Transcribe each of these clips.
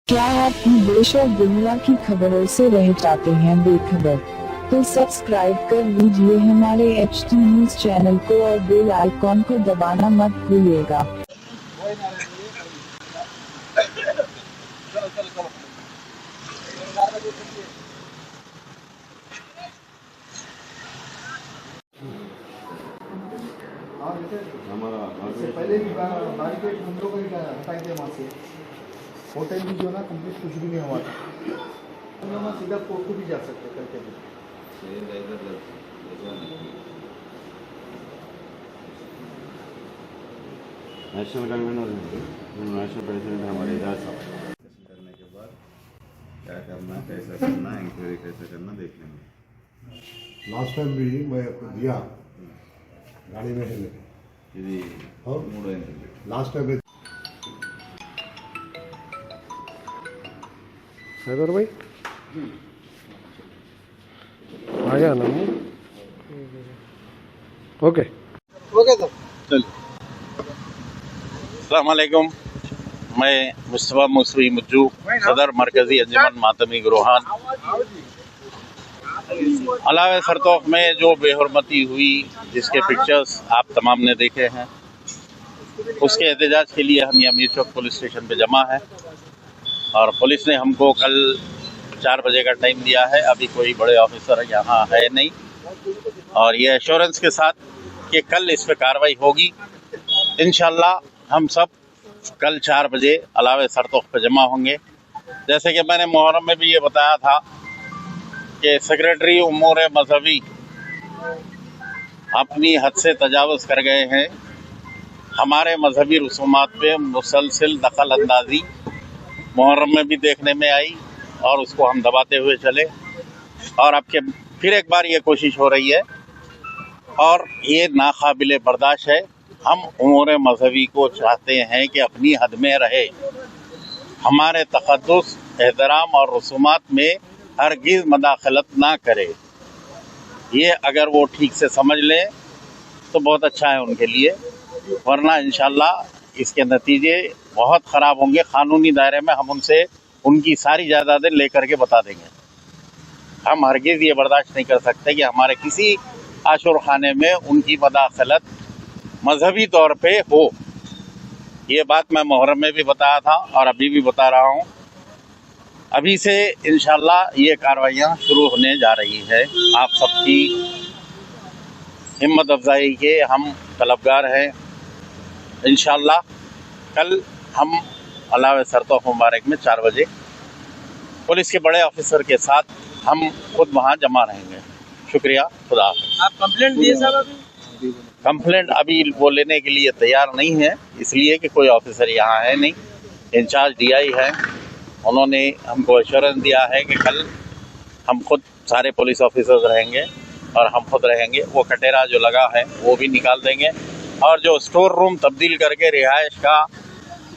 क्या आप भी देश और दुनिया की खबरों से रह जाते हैं बेखबर? तो सब्सक्राइब कर लीजिए हमारे HT न्यूज चैनल को और बेल आइकॉन को दबाना मत भूलिएगा। इससे पहले भी बैरिकेड हम लोग हटाए थे वहाँ से। होटल भी जो ना कंप्लीट कुछ भी नहीं हुआ था। हम लोग सीधा कोर्ट को भी जा सकते करके भी। नेशनल कन्वीनर नेशनल प्रेसिडेंट हमारे एजाज साहब करने के बाद क्या करना कैसा करना इंक्वायरी कैसे करना देख लेंगे। लास्ट टाइम भी मैं आपको दिया गाड़ी में है लेके ఇది మూడో ఇంటర్వ్యూ लास्ट टाइम हैदर भाई आ गया ना ओके अस्सलामुअलैकुम। मैं मुस्तफ़ा मुसवी मुज्जू सदर मरकज़ी अंजुमन मातमी गुरोहान। अलावे सरतोख में जो बेहुरमती हुई जिसके पिक्चर्स आप तमाम ने देखे हैं, उसके एहतजाज के लिए हम यहाँ मीर चौक पुलिस स्टेशन पे जमा है और पुलिस ने हमको कल 4 बजे का टाइम दिया है। अभी कोई बड़े ऑफिसर यहाँ है नहीं और ये एश्योरेंस के साथ कि कल इस पर कार्रवाई होगी। इंशाल्लाह हम सब कल 4 बजे अलावे सरतोख पे जमा होंगे। जैसे कि मैंने मुहर्रम में भी ये बताया था कि सेक्रेटरी उमूर मजहबी अपनी हद से तजावुज़ कर गए हैं। हमारे मजहबी रसूमात पे मुसलसिल दखल अंदाजी मुहर्रम में भी देखने में आई और उसको हम दबाते हुए चले और अब के फिर एक बार ये कोशिश हो रही है और ये नाकाबिले बर्दाश्त है। हम उमूर मजहबी को चाहते हैं कि अपनी हद में रहे, हमारे तक़द्दुस एहतराम और रसूमात में हरगिज़ मदाखलत ना करे। ये अगर वो ठीक से समझ लें तो बहुत अच्छा है उनके लिए, वरना इंशाल्लाह इसके नतीजे बहुत ख़राब होंगे। क़ानूनी दायरे में हम उनसे उनकी सारी जायदादें लेकर के बता देंगे। हम हरगिज़ ये बर्दाश्त नहीं कर सकते कि हमारे किसी आशुर खाने में उनकी मदाखलत मजहबी तौर पे हो। ये बात मैं मुहर्रम में भी बताया था और अभी भी बता रहा हूँ। अभी से इंशाल्लाह ये कार्रवाइयाँ शुरू होने जा रही है। आप सबकी हिम्मत अफजाई के हम तलबगार हैं। इंशाल्लाह कल हम अलावे सरतोख मुबारक में 4 बजे पुलिस के बड़े ऑफिसर के साथ हम खुद वहाँ जमा रहेंगे। शुक्रिया, खुदा हाफ़िज़। आप कंप्लेंट दिए साहब? अभी कंप्लेंट अभी वो लेने के लिए तैयार नहीं है, इसलिए कि कोई ऑफिसर यहाँ है नहीं। इंचार्ज DI है, उन्होंने हमको एश्योरेंस दिया है कि कल हम खुद सारे पुलिस ऑफिसर्स रहेंगे और हम खुद रहेंगे। वो कटेरा जो लगा है वो भी निकाल देंगे और जो स्टोर रूम तब्दील करके रिहाइश का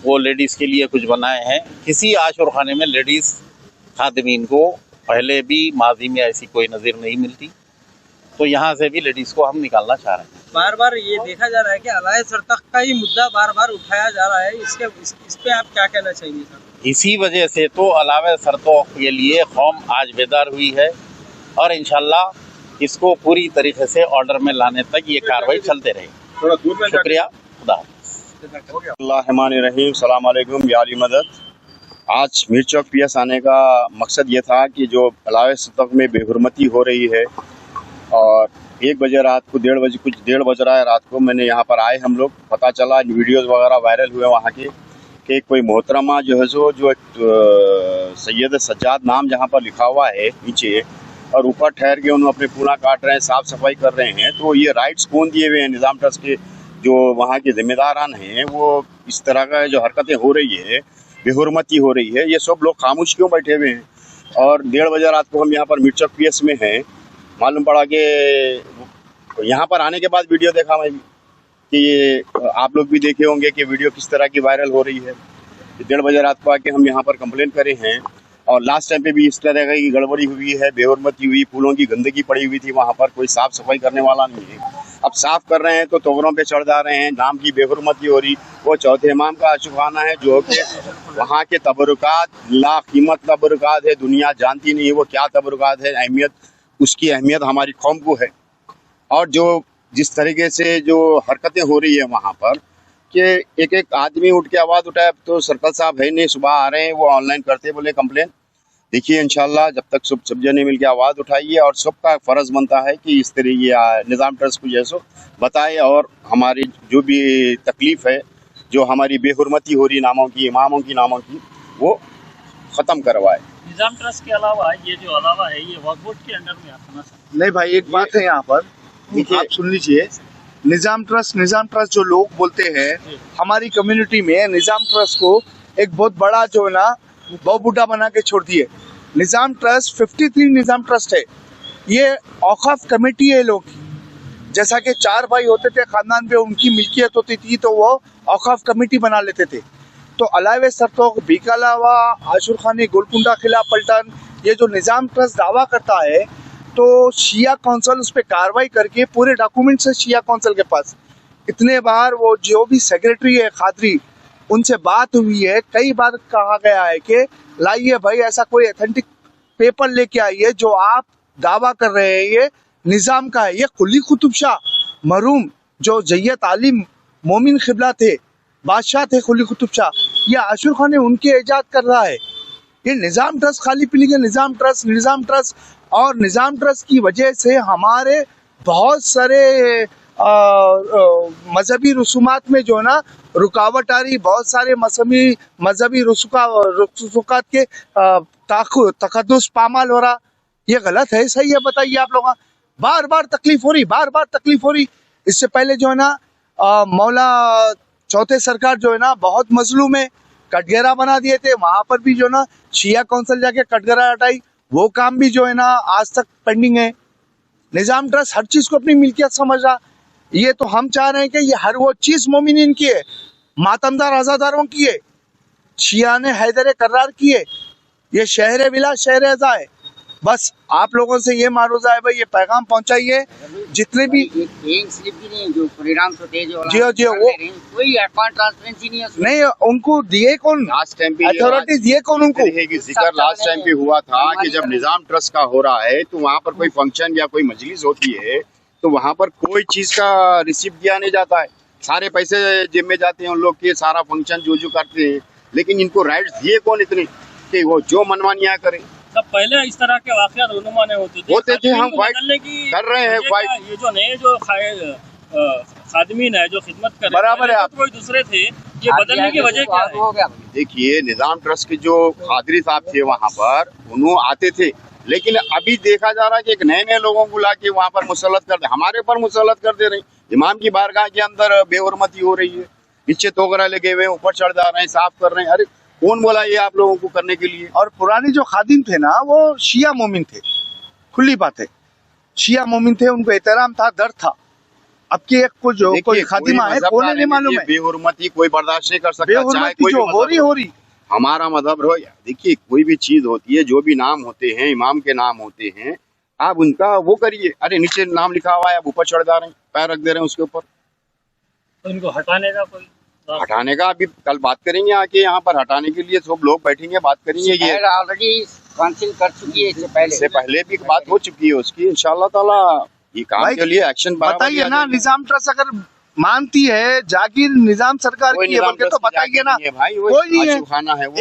वो लेडीज़ के लिए कुछ बनाए हैं। किसी आशुर खाने में लेडीज़ खादिमीन को पहले भी माजी में ऐसी कोई नज़ीर नहीं मिलती, तो यहाँ से भी लेडीज़ को हम निकालना चाह रहे हैं। बार बार ये देखा जा रहा है कि अलाए सरतख का ही मुद्दा बार बार उठाया जा रहा है, इस पे आप क्या कहना चाहेंगे सर? इसी वजह से तो अलावे सरतोख के लिए कौम आज बेदार हुई है और इंशाल्लाह इसको पूरी तरीके से ऑर्डर में लाने तक ये कार्रवाई चलते रहेगी। शुक्रिया, खुदा हाफ़िज़। रहीम सलाम अलैकुम याली मदद। आज मीर चौक PS आने का मकसद ये था कि जो अलावे सरतोख में बेहुरमती हो रही है और 1 बजे रात को 1:30 बज रहा है रात को, मैंने यहाँ पर आए हम लोग, पता चला वीडियोज़ वगैरह वायरल हुए वहाँ के कि कोई मोहतरमा जो है जो एक सैयद सज्जाद नाम जहाँ पर लिखा हुआ है नीचे और ऊपर ठहर के उन्होंने अपने पूना काट रहे हैं, साफ़ सफाई कर रहे हैं। तो ये राइट्स कौन दिए हुए हैं? निज़ाम ट्रस्ट के जो वहाँ के जिम्मेदारान हैं वो इस तरह का जो हरकतें हो रही है, बेहुरमती हो रही है, ये सब लोग खामोश क्यों बैठे हुए हैं? और 1:30 बजे रात को हम यहाँ पर मीर चौक PS में हैं। मालूम पड़ा कि यहाँ पर आने के बाद वीडियो देखा मैं कि ये आप लोग भी देखे होंगे कि वीडियो किस तरह की वायरल हो रही है। 1:30 बजे रात को आके हम यहाँ पर कंप्लेंट करे हैं और लास्ट टाइम पे भी इस तरह की गड़बड़ी हुई है, बेहुरमती हुई, फूलों की गंदगी पड़ी हुई थी वहाँ पर, कोई साफ़ सफाई करने वाला नहीं है। अब साफ कर रहे हैं तो तोगरों पे चढ़ जा रहे हैं, नाम की बेहुरमती हो रही। वो चौथे इमाम का आशिकाना है जो कि वहाँ के तबरुकात लाकीमत तबरुकात है, दुनिया जानती नहीं है वो क्या तबरुकात है, अहमियत उसकी अहमियत हमारी कौम को है। और जो जिस तरीके से जो हरकतें हो रही है वहाँ पर कि एक एक आदमी उठ के आवाज़ उठाए, तो सर्कल साहब है नहीं, सुबह आ रहे हैं वो ऑनलाइन करते बोले कंप्लेन। देखिए इंशाल्लाह जब तक सब जने मिल के आवाज़ उठाइए और सबका फ़र्ज़ बनता है कि इस तरह ये निज़ाम ट्रस्ट को जैसो बताए और हमारी जो भी तकलीफ़ है, जो हमारी बेहुरमती हो रही नामों की इमामों की नामों की, वो ख़त्म करवाए। निज़ाम ट्रस्ट के अलावा ये जो अलावा है ये वक्फ बोर्ड के अंडर में आता ना सर? नहीं भाई, एक बात है यहाँ पर, आप सुन लीजिए। निज़ाम ट्रस्ट जो लोग बोलते हैं हमारी कम्युनिटी में, निज़ाम ट्रस्ट को एक बहुत बड़ा जो है ना बहुबूढ़ा बना के छोड़ दिए। निज़ाम ट्रस्ट 53 निज़ाम ट्रस्ट है, ये औकाफ कमेटी है लोग की। जैसा कि 4 भाई होते थे खानदान पे, उनकी मिल्कियत होती थी तो वो औकाफ कमेटी बना लेते थे। तो अलावे सरतोक, बीकालावा, आशुर खानी, गोलकुंडा, खिला पलटन, ये जो निज़ाम ट्रस्ट दावा करता है तो शिया काउंसिल उस पर कार्रवाई करके पूरे डॉक्यूमेंट्स है शिया काउंसिल के पास। इतने बार वो जो भी सेक्रेटरी है खादरी, उनसे बात हुई है, कई बार कहा गया है कि लाइए भाई ऐसा कोई ऑथेंटिक पेपर लेके आइए जो आप दावा कर रहे हैं ये निज़ाम का है। ये कुली कुतुब शाह मरहूम जो जय्यत आलिम मोमिन खिबला थे, बादशाह थे कुली कुतुब शाह, ये आशुर खान उनके इजाद कर रहा है। ये निज़ाम ट्रस्ट खाली पीली के निज़ाम ट्रस्ट और निज़ाम ट्रस्ट की वजह से हमारे बहुत सारे मजहबी रसूमात में जो है ना रुकावट आ रही, बहुत सारे मजहबी रसूकात के तकद्दुस पामाल हो रहा। ये गलत है, सही है? बताइए आप लोग। बार बार तकलीफ हो रही। इससे पहले जो है ना मौला चौथे सरकार जो है ना बहुत मजलूम है, कटघरा बना दिए थे, वहां पर भी जो है ना शिया काउंसिल जाके कटघरा हटाई, वो काम भी जो है ना आज तक पेंडिंग है। निज़ाम ट्रस्ट हर चीज को अपनी मिल्कियत समझ रहा। ये तो हम चाह रहे हैं कि ये हर वो चीज मोमिनीन की है, मातमदार आजादारों की है, शिया ने हैदर करार की है, ये शहर विला शहर अज़ा है। बस आप लोगों से ये मारूजा है भाई, ये पैगाम पहुंचाइए जितने भी स्लिप भी नहीं, जो परिणाम होते हैं जी वो कोई अकाउंट ट्रांसपेरेंसी नहीं है नहीं, उनको दिए कौन, लास्ट टाइम पे अथॉरिटी दिए कौन उनको? जिक्र लास्ट टाइम पे हुआ था कि जब निज़ाम ट्रस्ट का हो रहा है तो वहाँ पर कोई फंक्शन या कोई मजलिस होती है तो वहाँ पर कोई चीज का रिसिप्ट दिया नहीं जाता है, सारे पैसे जेब में जाते हैं उन लोग के, सारा फंक्शन जो करते हैं। लेकिन इनको राइट्स दिए कौन इतने कि वो जो मनमानियाँ करें? तब पहले इस तरह के वाकयात रूनुमा नहीं होते थे। हम फाइट कर रहे हैं, फाइट। ये जो नए जो खादमीन है जो खिदमत कर बराबर है, आप कोई दूसरे थे, ये बदलने की वजह क्या है? देखिए निज़ाम ट्रस्ट के जो खादरी साहब थे वहाँ पर उन्होंने आते थे, लेकिन अभी देखा जा रहा है कि एक नए लोगों को ला के वहाँ पर मुसल्लत कर दे, हमारे ऊपर मुसल्लत कर दे रहे। इमाम की बारगाह के अंदर बेहुरमती हो रही है, नीचे तोगरा लगे हुए, ऊपर चढ़ जा रहे हैं, साफ कर रहे हैं। अरे कौन बोला ये आप लोगों को करने के लिए? और पुराने जो खादिम थे ना वो शिया मोमिन थे, खुली बात है, शिया मोमिन थे, उनको एहतराम था, दर था। अब की एक को जो कोई खादिमा है कौन नहीं मालूम है, बेहुरमती कोई बर्दाश्त नहीं कर सकता, बेहुरमती जो हो रही हमारा मजहब हो। देखिए कोई भी चीज होती है, जो भी नाम होते हैं, इमाम के नाम होते हैं, आप उनका वो करिए। अरे नीचे नाम लिखा हुआ है, आप ऊपर चढ़ जा रहे हैं, पैर रख दे रहे हैं उसके ऊपर। तो इनको हटाने का अभी कल बात करेंगे आके, यहाँ पर हटाने के लिए सब लोग बैठेंगे, बात करेंगे। ये ऑलरेडी काउंसिल कर चुकी है, इससे पहले भी बात हो चुकी है उसकी। इंशाल्लाह ताला ये काम के लिए एक्शन बताइए ना। निज़ाम ट्रस्ट अगर मानती है जागीर निज़ाम सरकार की है बोल तो बताइए ना। कोई नहीं है,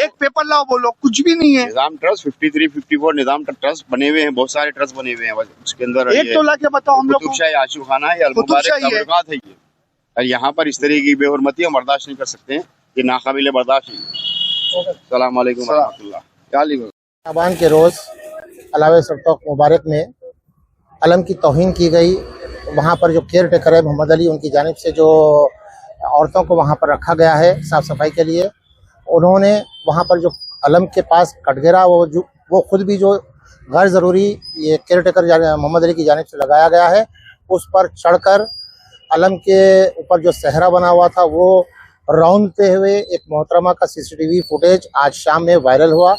एक पेपर लाओ, बोलो कुछ भी नहीं है। निज़ाम ट्रस्ट 53, 54 निज़ाम ट्रस्ट बने हुए हैं, बहुत सारे ट्रस्ट बने हुए हैं, उसके अंदर एक तो ला के बताओ हम लोग को। आशू खाना है, है ये। और यहाँ पर इस तरह की बेहुरमती हम बर्दाश्त नहीं कर सकते हैं, ये नाकाबिले बर्दाश्त है। अस्सलाम वालेकुम रहमतुल्लाह। शाबान के रोज़ अलावे सरतोक मुबारक में अलम की तौहीन की गई। वहाँ पर जो केयर टेकर है मोहम्मद अली, उनकी जानिब से जो औरतों को वहाँ पर रखा गया है साफ़ सफाई के लिए, उन्होंने वहाँ पर जो अलम के पास कटघरा वो खुद भी जो गैर ज़रूरी ये केयर टेकर मोहम्मद अली की जानिब से लगाया गया है, उस पर चढ़कर अलम के ऊपर जो सहरा बना हुआ था वो रौंदते हुए एक मोहतरमा का CCTV फुटेज आज शाम में वायरल हुआ,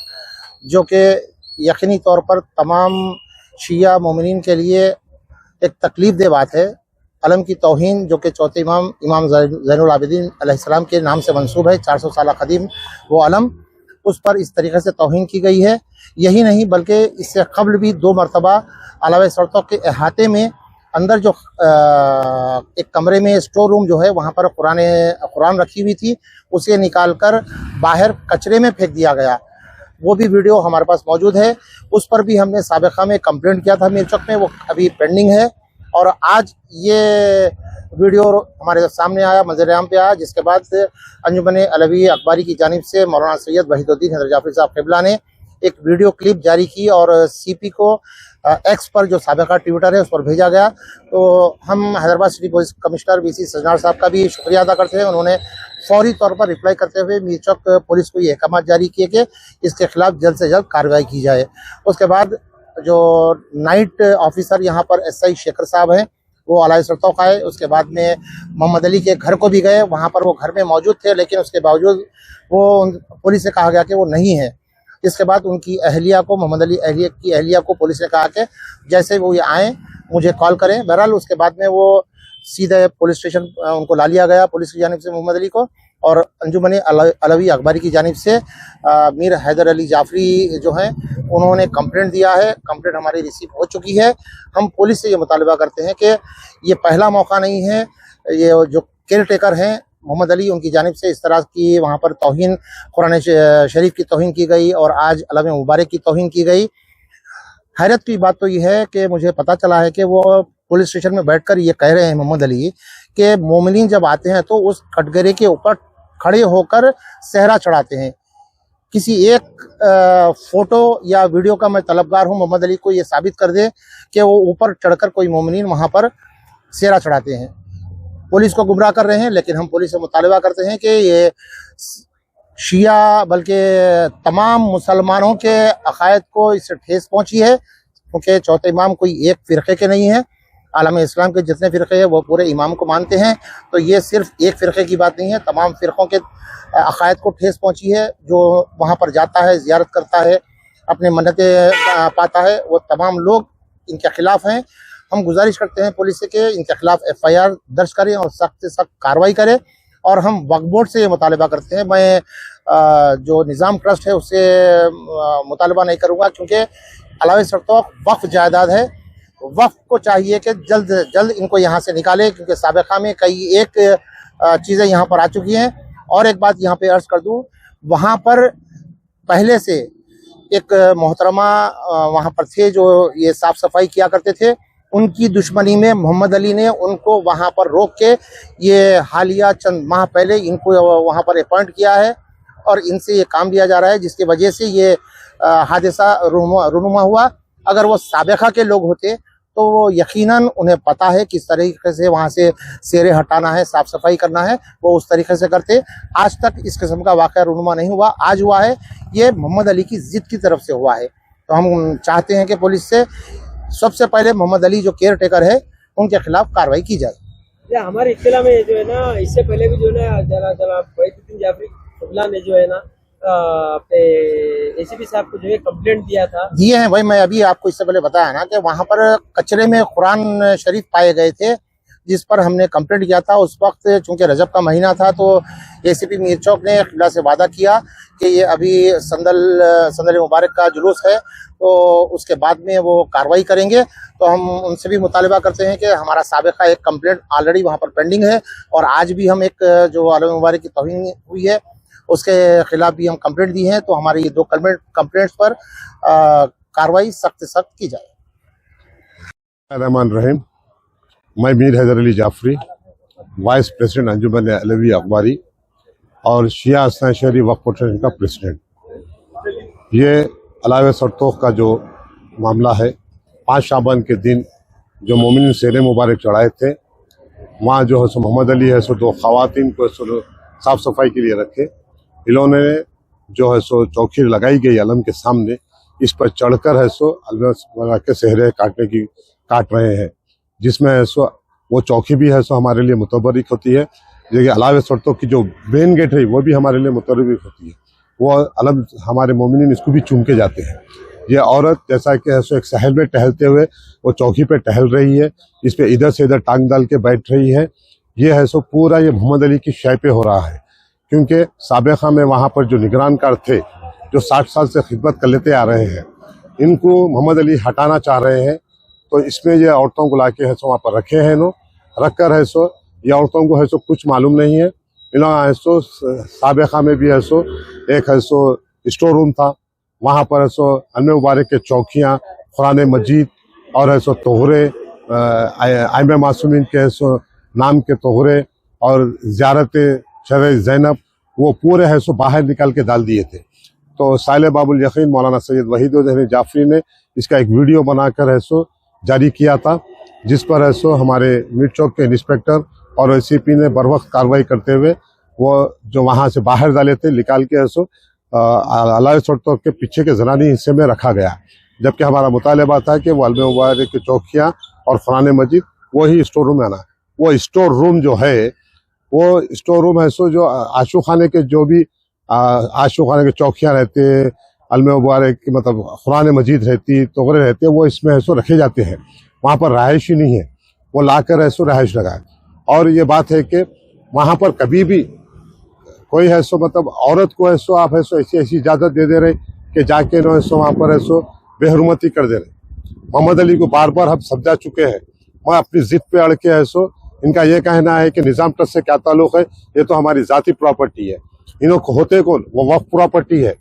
जो कि यकीनी तौर पर तमाम शिया मोमिनीन के लिए एक तकलीफ दे बात है अलम की तौहीन जो कि चौथे इमाम इमाम ज़ैनुल आबिदीन अलैहिस्सलाम के नाम से मंसूब है, 400 साल कदीम वो अलम, उस पर इस तरीके से तौहीन की गई है। यही नहीं बल्कि इससे कबल भी 2 मरतबा अलावे सरतौक के अहाते में अंदर जो एक कमरे में स्टोर रूम जो है वहाँ पर कुरान रखी हुई थी, उसे निकालकर बाहर कचरे में फेंक दिया गया। वो भी वीडियो हमारे पास मौजूद है। उस पर भी हमने साबिक़ा में कंप्लेंट किया था मीरचौक में, वो अभी पेंडिंग है। और आज ये वीडियो हमारे सामने आया, मंजर-ए-आम पे आया, जिसके बाद अंजुमन अलवी अखबारी की जानिब से मौलाना सैयद वहीदुद्दीन हैदर जाफरी साहब क़िबला ने एक वीडियो क्लिप जारी की और सीपी को एक्स पर जो साबिक़ा ट्विटर है उस पर भेजा गया। तो हम Hyderabad city police commissioner BC Sajjanar साहब का भी शुक्रिया अदा करते हैं। उन्होंने फौरी तौर पर रिप्लाई करते हुए मीरचौक पुलिस को ये अहकाम जारी किए कि इसके खिलाफ जल्द से जल्द कार्रवाई की जाए। उसके बाद जो नाइट ऑफिसर यहाँ पर SI शेखर साहब हैं वो अलावे सरतौक आए। उसके बाद में मोहम्मद अली के घर को भी गए, वहाँ पर वो घर में मौजूद थे, लेकिन उसके बावजूद वो पुलिस से कहा गया कि वो नहीं है। इसके बाद उनकी अहलिया को, मोहम्मद अली की अहलिया को पुलिस ने कहा कि जैसे वो ये आएँ मुझे कॉल करें। बहरहाल उसके बाद में वो सीधे पुलिस स्टेशन उनको ला लिया गया पुलिस की जानिब से, मोहम्मद अली को। और अंजुमन अलवी अखबारी की जानिब से मीर हैदर अली जाफरी जो हैं उन्होंने कंप्लेंट दिया है। कंप्लेंट हमारी रिसीव हो चुकी है। हम पुलिस से ये मुतालबा करते हैं कि ये पहला मौका नहीं है, ये जो केयर टेकर हैं मोहम्मद अली, उनकी जानिब से इस तरह की वहाँ पर तौहीन, कुरान शरीफ की तौहीन की गई और आज अलम मुबारक की तौहीन की गई। हैरत की बात तो ये है कि मुझे पता चला है कि वो पुलिस स्टेशन में बैठकर ये कह रहे हैं मोहम्मद अली कि मोमिनीन जब आते हैं तो उस कटघरे के ऊपर खड़े होकर सहरा चढ़ाते हैं। किसी एक फोटो या वीडियो का मैं तलबगार हूँ, मोहम्मद अली को ये साबित कर दे कि वो ऊपर चढ़कर कोई मोमिनीन वहाँ पर सहरा चढ़ाते हैं। पुलिस को गुमराह कर रहे हैं, लेकिन हम पुलिस से मुतालबा करते हैं कि ये शिया बल्कि तमाम मुसलमानों के अकायद को इससे ठेस पहुँची है, क्योंकि चौथे इमाम कोई एक फ़िरक़े के नहीं है। आलम इस्लाम के जितने फ़िरक़े हैं वो पूरे इमाम को मानते हैं। तो ये सिर्फ एक फ़िरक़े की बात नहीं है, तमाम फ़िरक़ों के अकायद को ठेस पहुँची है। जो वहाँ पर जाता है, ज़ियारत करता है, अपने मन्नतें पाता है, वो तमाम लोग इनके ख़िलाफ़ हैं। हम गुजारिश करते हैं पुलिस से कि इनके खिलाफ FIR दर्ज करें और सख्त से सख्त कार्रवाई करें। और हम वक्फ बोर्ड से ये मुतालबा करते हैं, मैं जो निज़ाम ट्रस्ट है उससे मुतालबा नहीं करूँगा, क्योंकि अलावे सरतौक वक्फ जायदाद है। वक्फ को चाहिए कि जल्द से जल्द इनको यहाँ से निकाले, क्योंकि साबिक़ा में कई एक चीज़ें यहाँ पर आ चुकी हैं। और एक बात यहाँ पे अर्ज़ कर दूँ, वहाँ पर पहले से एक मोहतरमा वहाँ पर थे जो ये साफ़ सफाई किया करते थे। उनकी दुश्मनी में मोहम्मद अली ने उनको वहाँ पर रोक के ये हालिया चंद माह पहले इनको वहाँ पर अपॉइंट किया है और इनसे ये काम लिया जा रहा है, जिसकी वजह से ये हादसा रूनुमा हुआ। अगर वो साबिक़ा के लोग होते तो वो यकीनन उन्हें पता है किस तरीके से वहाँ से सेरे हटाना है, साफ़ सफाई करना है, वो उस तरीके से करते। आज तक इस किस्म का वाक़या रूनुमा नहीं हुआ, आज हुआ है। ये मोहम्मद अली की ज़िद की तरफ से हुआ है। तो हम चाहते हैं कि पुलिस से सबसे पहले मोहम्मद अली जो केयर टेकर है उनके खिलाफ कार्रवाई की जाए। हमारे इत्तला में जो है ना, इससे पहले भी जो है जनाब वहीदुद्दीन जाफरी क़िबला ने जो है ना अपने ACP साहब को जो है कंप्लेंट दिए हैं भाई। मैं अभी आपको इससे पहले बताया ना कि वहाँ पर कचरे में कुरान शरीफ पाए गए थे, जिस पर हमने कंप्लेंट किया था। उस वक्त चूंकि रजब का महीना था तो ACP मीरचौक ने क़िबला से वादा किया कि ये अभी संदल मुबारक का जुलूस है, तो उसके बाद में वो कार्रवाई करेंगे। तो हम उनसे भी मुतालबा करते हैं कि हमारा साबिक़ा एक कंप्लेंट ऑलरेडी वहाँ पर पेंडिंग है, और आज भी हम एक जो आलम मुबारक की तौहीन हुई है उसके खिलाफ भी हम कंप्लेंट दी हैं। तो हमारी ये 2 कंप्लेंट्स पर कार्रवाई सख्त से सख्त की जाए। रहमान रहीम, मैं मीर हैदर अली जाफरी, वाइस प्रेसिडेंट अंजुमन अलवी अखबारी और शिया हसन शहरी वक्फ फेडरेशन का प्रेसिडेंट। ये अलावे सरतौक का जो मामला है, 5 शाबान के दिन जो मोमिन सेरे मुबारक चढ़ाए थे, वहाँ जो है सो मोहम्मद अली है सो 2 ख़वातीन को साफ़ सफाई के लिए रखे। इन्होंने जो है सो चौकी लगाई गई अलम के सामने, इस पर चढ़कर है सो अलम के सेहरे काट रहे हैं, जिसमें है सो वो चौकी भी है सो हमारे लिए मुतबरिक होती है। जैसे अलावे सरतौक की जो मेन गेट है वो भी हमारे लिए मुतबरिक होती है। वो अलम हमारे मोमिनीन इसको भी चूम के जाते हैं। ये औरत जैसा कि है सो एक शहर में टहलते हुए वो चौकी पे टहल रही है, इस पे इधर से इधर टांग डाल के बैठ रही है। ये है सो पूरा ये मोहम्मद अली की शय पे हो रहा है, क्योंकि साबिक़ा में वहाँ पर जो निगरानकार थे जो 60 साल से खिदमत कर लेते आ रहे हैं, इनको मोहम्मद अली हटाना चाह रहे हैं। तो इसमें ये औरतों को लाके है सो वहाँ पर रखे हैं, नो रख कर है सो ये औरतों को है सो कुछ मालूम नहीं है। इन्होंने है सो साबिक़ा में भी है सो एक है सो स्टोर रूम था, वहाँ पर है सो अल्मे मुबारक के चौकियाँ, कुरान मजीद और है सो तोहरे, आइम मासूमीन के है सो नाम के तोहरे और ज़ियारत शर ज़ैनब, वो पूरे है सो बाहर निकाल के डाल दिए थे। तो साहिल बाबुल यकीन मौलाना सैयद वहीद जाफरी ने इसका एक वीडियो बनाकर है सो जारी किया था, जिस पर है सो हमारे मीर चौक के इंस्पेक्टर और ACP ने बर वक्त कार्रवाई करते हुए वो जो वहाँ से बाहर डाले थे निकाल के है सो अलावे सड़कों के पीछे के ज़रानी हिस्से में रखा गया। जबकि हमारा मुतालबा था कि वो अल्मे मुबारक की चौकियाँ और कुरान मजीद वही स्टोर रूम में आना। वो स्टोर रूम जो है वो स्टोर रूम है सो जो आशू खाने के जो भी आशू खाने के चौकियाँ रहते हैं, अल्मे मुबारक की मतलब कुरान मजीद रहती, तोहरे रहते हैं, वो इसमें है सो रखे जाते हैं। वहाँ पर रहायश ही नहीं है, वो लाकर है सो रहायश लगाए। और ये बात है कि वहाँ पर कभी भी कोई है सो मतलब औरत को है सो आप है सो ऐसी इजाज़त दे दे रहे कि जाके नो है सो वहाँ पर है सो बेहरमती कर दे रहे। मोहम्मद अली को बार बार हम समझा चुके हैं, मैं अपनी ज़िद पे अड़ के है सो इनका ये कहना है कि निज़ाम ट्रस्ट से क्या ताल्लुक़ है, ये तो हमारी ज़ाती प्रॉपर्टी है। इन्हों होते कौन, वो वक्फ प्रॉपर्टी है।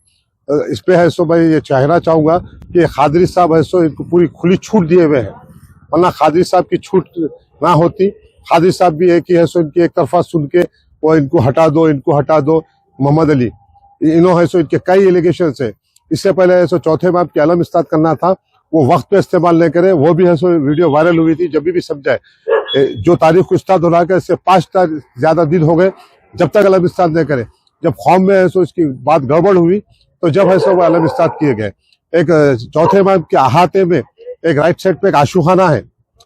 इस पे है सो मैं ये कहना चाहूँगा कि खादरी साहब है सो इनको पूरी खुली छूट दिए हुए हैं, वरना खादरी साहब की छूट ना होती, खादरी साहब भी एक ही है सो इनकी एक तरफा सुन के वो इनको हटा दो। मोहम्मद अली इन्हों है सो इनके कई एलिगेशन है। इससे पहले है सो चौथे इमाम की अलम इस्ताद करना था, वो वक्त पे इस्तेमाल नहीं करे, वो भी है सो वीडियो वायरल हुई थी। जब भी समझाए जो तारीख को इस्ताद हो रहा है इससे 5 ज़्यादा दिन हो गए जब तक अलम इस्ताद नहीं करे। जब कौम में है सो इसकी बात गड़बड़ हुई तो जब है सो वो अलम इस्ताद किए गए। एक चौथे इमाम के अहाते में एक राइट साइड पे एक आशूखाना है,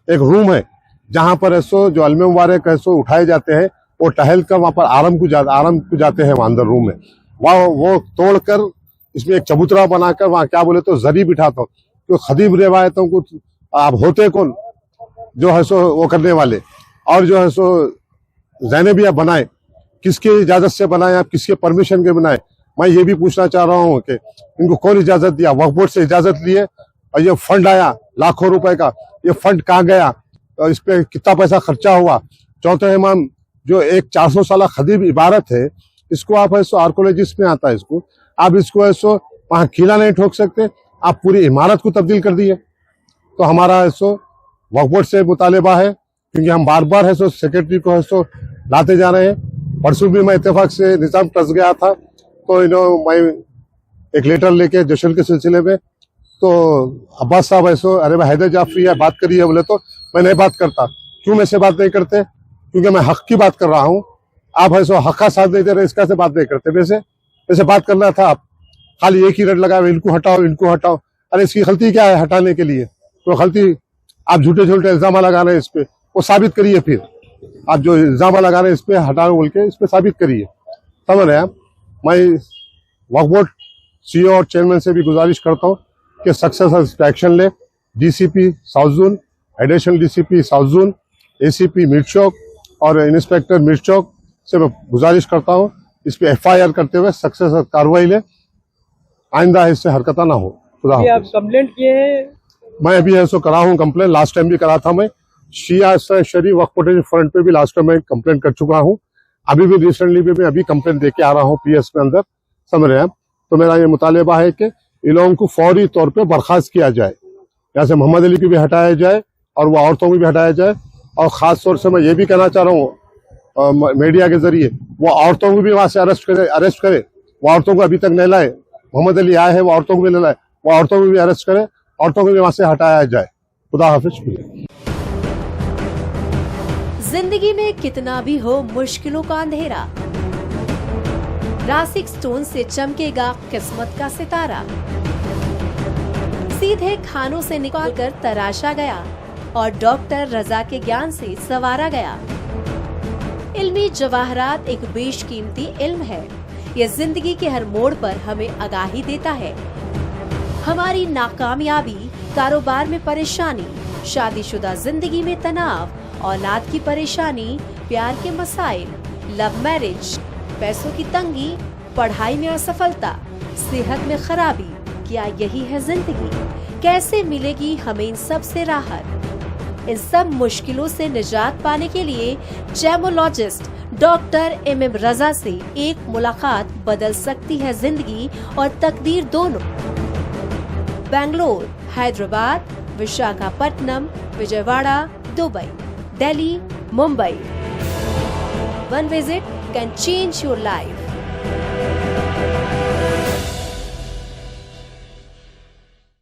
एक रूम है जहाँ पर है सो जो अल्मे मुबारक है सो उठाए जाते हैं, वो टहल कर वहाँ पर आराम को जाते हैं वहाँ अंदर रूम में। वहाँ वो तोड़कर इसमें एक चबूतरा बनाकर वहाँ क्या बोले तो जरी बिठाता हूँ। तो खदीम रिवायतों को आप होते कौन जो है सो वो करने वाले, और जो है सो ज़ैनबिया बनाए किसकी इजाज़त से बनाए, आप किसके परमिशन के बनाए। मैं ये भी पूछना चाह रहा हूँ कि इनको कौन इजाज़त दिया, वक्फ बोर्ड से इजाज़त लिए और ये फंड आया लाखों रुपए का, ये फंड कहाँ गया और इस पर कितना पैसा खर्चा हुआ। चौथे इमाम जो एक 400 साल खदीम इबारत है, इसको आप है सो आर्कोलॉजिस्ट में आता है, इसको आप इसको है सो वहाँ किला नहीं ठोक सकते, आप पूरी इमारत को तब्दील कर दिए। तो हमारा है सो वक्फ बोर्ड से मुतालबा है, क्योंकि हम बार बार है सो सेक्रेटरी को है सो लाते जा रहे हैं। परसों भी मैं इत्तेफाक से निज़ाम ट्रस्ट गया था, तो मैं एक लेटर लेके जश्न के सिलसिले में, तो अब्बास साहब है सो अरे भाई हैदर जाफरी है बात करिए, बोले तो मैं नहीं बात करता। क्यों मैं से बात नहीं करते, क्योंकि मैं हक की बात कर रहा हूँ, आप है सो हक का साथ नहीं दे रहे, इसका से बात नहीं करते। वैसे बात करना था, आप खाली एक ही रट लगाए इनको हटाओ। अरे इसकी गलती क्या है हटाने के लिए, तो गलती आप झूठे इल्जाम लगा रहे हैं इस पे, वो साबित करिए। फिर आप जो इल्जाम लगा रहे हैं इस पे हटाओ बोल के, इस पे साबित करिए। समझ रहे हैं आप। मैं वक्फ बोर्ड CEO और चेयरमैन से भी गुजारिश करता हूँ कि सक्सेस एक्शन ले। DCP south zone, additional DCP south zone, ACP Mir Chowk और इंस्पेक्टर मीर चौक से मैं गुजारिश करता हूँ इस पे FIR करते हुए सक्सेस कार्रवाई ले, आइंदा इससे हरकत ना हो। आप कंप्लेंट किए हैं? मैं अभी ऐसा करा हूँ कंप्लेंट, लास्ट टाइम भी करा था मैं शिया शरीफ वक्फ प्रोटेक्शन फ्रंट पे भी लास्ट टाइम मैं कंप्लेंट कर चुका हूँ। अभी भी रिसेंटली भी मैं अभी कंप्लेंट दे के आ रहा हूँ PS में अंदर। समझ रहे हैं आप। तो मेरा ये मुतालबा है कि इन लोगों को फौरी तौर पे बर्खास्त किया जाए, जैसे मोहम्मद अली को भी हटाया जाए और वो औरतों को भी हटाया जाए। और ख़ास तौर से मैं ये भी कहना चाह रहा हूँ मीडिया के जरिए, वो औरतों को भी वहाँ से अरेस्ट करे। वो औरतों को अभी तक नहीं लाए, मोहम्मद अली आए हैं, वो औरतों को भी नहीं लाए, वो औरतों को भी अरेस्ट करे, औरतों को भी वहाँ से हटाया जाए। खुदा हाफिज। जिंदगी में कितना भी हो मुश्किलों का अंधेरा, रासिक स्टोन से चमकेगा किस्मत का सितारा। सीधे खानों से निकालकर तराशा गया और डॉक्टर रजा के ज्ञान से संवारा गया। इल्मी जवाहरात एक बेशकीमती इल्म है, यह जिंदगी के हर मोड़ पर हमें आगाही देता है। हमारी नाकामयाबी, कारोबार में परेशानी, शादीशुदा जिंदगी में तनाव, औलाद की परेशानी, प्यार के मसाइल, लव मैरिज, पैसों की तंगी, पढ़ाई में असफलता, सेहत में खराबी, क्या यही है जिंदगी? कैसे मिलेगी हमें इन सब से राहत? इन सब मुश्किलों से निजात पाने के लिए जैमोलॉजिस्ट डॉक्टर MM रजा से एक मुलाकात बदल सकती है जिंदगी और तकदीर दोनों। Bangalore, Hyderabad, Visakhapatnam, Vijayawada, Dubai, Delhi, Mumbai. One visit can change your life.